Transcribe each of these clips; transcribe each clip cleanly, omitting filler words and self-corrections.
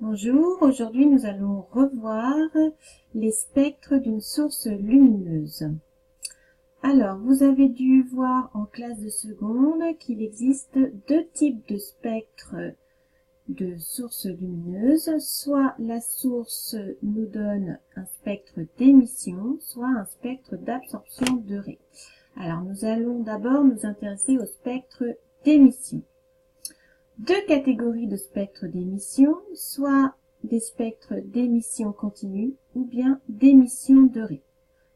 Bonjour, aujourd'hui nous allons revoir les spectres d'une source lumineuse. Alors, vous avez dû voir en classe de seconde qu'il existe deux types de spectres de sources lumineuses. Soit la source nous donne un spectre d'émission, soit un spectre d'absorption de raies. Alors, nous allons d'abord nous intéresser au spectre d'émission. Deux catégories de spectres d'émission, soit des spectres d'émission continue ou bien d'émission de raies.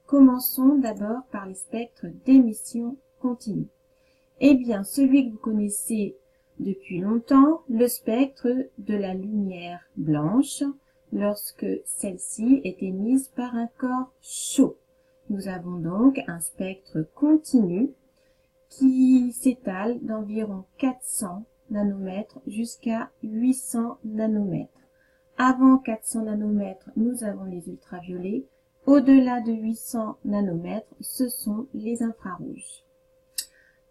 Commençons d'abord par les spectres d'émission continue. Eh bien, celui que vous connaissez depuis longtemps, le spectre de la lumière blanche, lorsque celle-ci est émise par un corps chaud. Nous avons donc un spectre continu qui s'étale d'environ 400 nanomètres jusqu'à 800 nanomètres. Avant 400 nanomètres, nous avons les ultraviolets. Au-delà de 800 nanomètres, ce sont les infrarouges.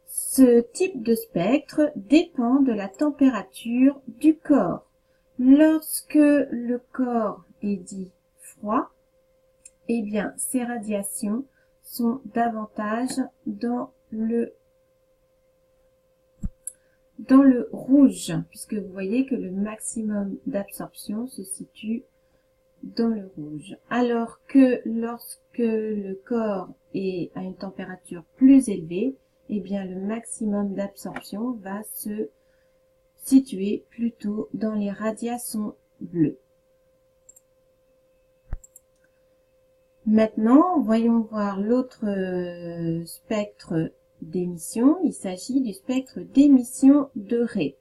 Ce type de spectre dépend de la température du corps. Lorsque le corps est dit froid, eh bien, ces radiations sont davantage dans le rouge, puisque vous voyez que le maximum d'absorption se situe dans le rouge. Alors que lorsque le corps est à une température plus élevée, eh bien le maximum d'absorption va se situer plutôt dans les radiations bleues. Maintenant, voyons voir l'autre spectre d'émission. Il s'agit du spectre d'émission de raies.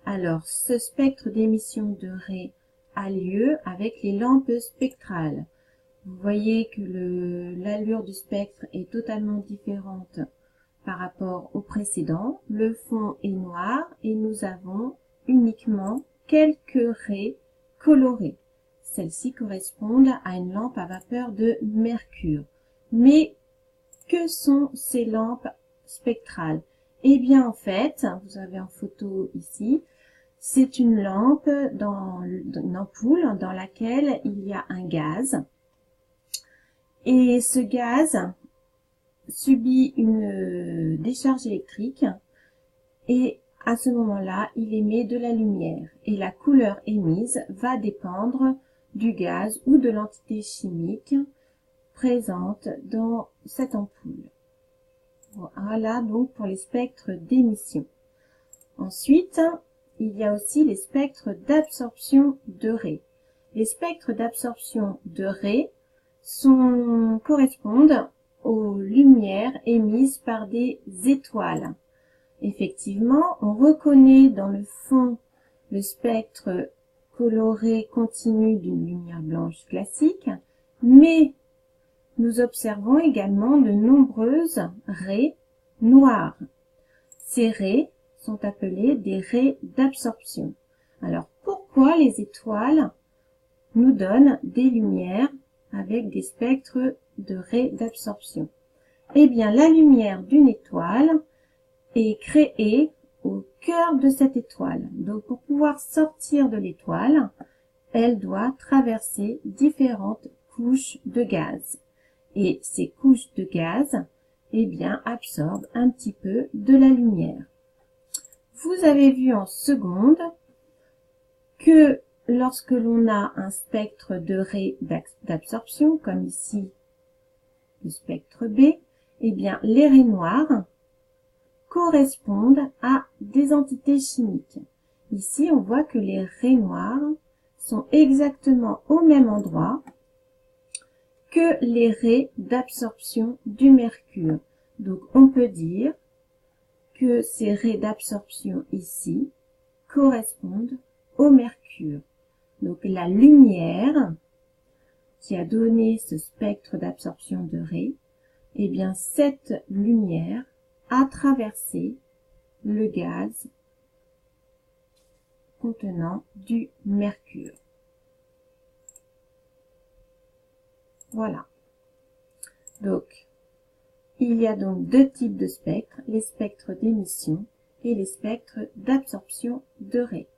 Alors, ce spectre d'émission de raies a lieu avec les lampes spectrales. Vous voyez que l'allure du spectre est totalement différente par rapport au précédent. Le fond est noir et nous avons uniquement quelques raies colorées. Celles-ci correspondent à une lampe à vapeur de mercure. Mais que sont ces lampes spectrales? Eh bien, en fait, vous avez en photo ici, c'est une lampe, une ampoule dans laquelle il y a un gaz. Et ce gaz subit une décharge électrique et à ce moment-là, il émet de la lumière. Et la couleur émise va dépendre du gaz ou de l'entité chimique présente dans cette ampoule. Voilà donc pour les spectres d'émission. Ensuite, il y a aussi les spectres d'absorption de raies. Les spectres d'absorption de raies correspondent aux lumières émises par des étoiles. Effectivement, on reconnaît dans le fond le spectre coloré continu d'une lumière blanche classique, mais nous observons également de nombreuses raies noires. Ces raies sont appelées des raies d'absorption. Alors, pourquoi les étoiles nous donnent des lumières avec des spectres de raies d'absorption? Eh bien, la lumière d'une étoile est créée au cœur de cette étoile. Donc, pour pouvoir sortir de l'étoile, elle doit traverser différentes couches de gaz. Et ces couches de gaz, eh bien, absorbent un petit peu de la lumière. Vous avez vu en seconde que lorsque l'on a un spectre de raies d'absorption, comme ici le spectre B, eh bien, les raies noires correspondent à des entités chimiques. Ici, on voit que les raies noires sont exactement au même endroit que les raies d'absorption du mercure. Donc, on peut dire que ces raies d'absorption ici correspondent au mercure. Donc, la lumière qui a donné ce spectre d'absorption de raies, eh bien, cette lumière a traversé le gaz contenant du mercure. Voilà. Donc, il y a donc deux types de spectres, les spectres d'émission et les spectres d'absorption de raies.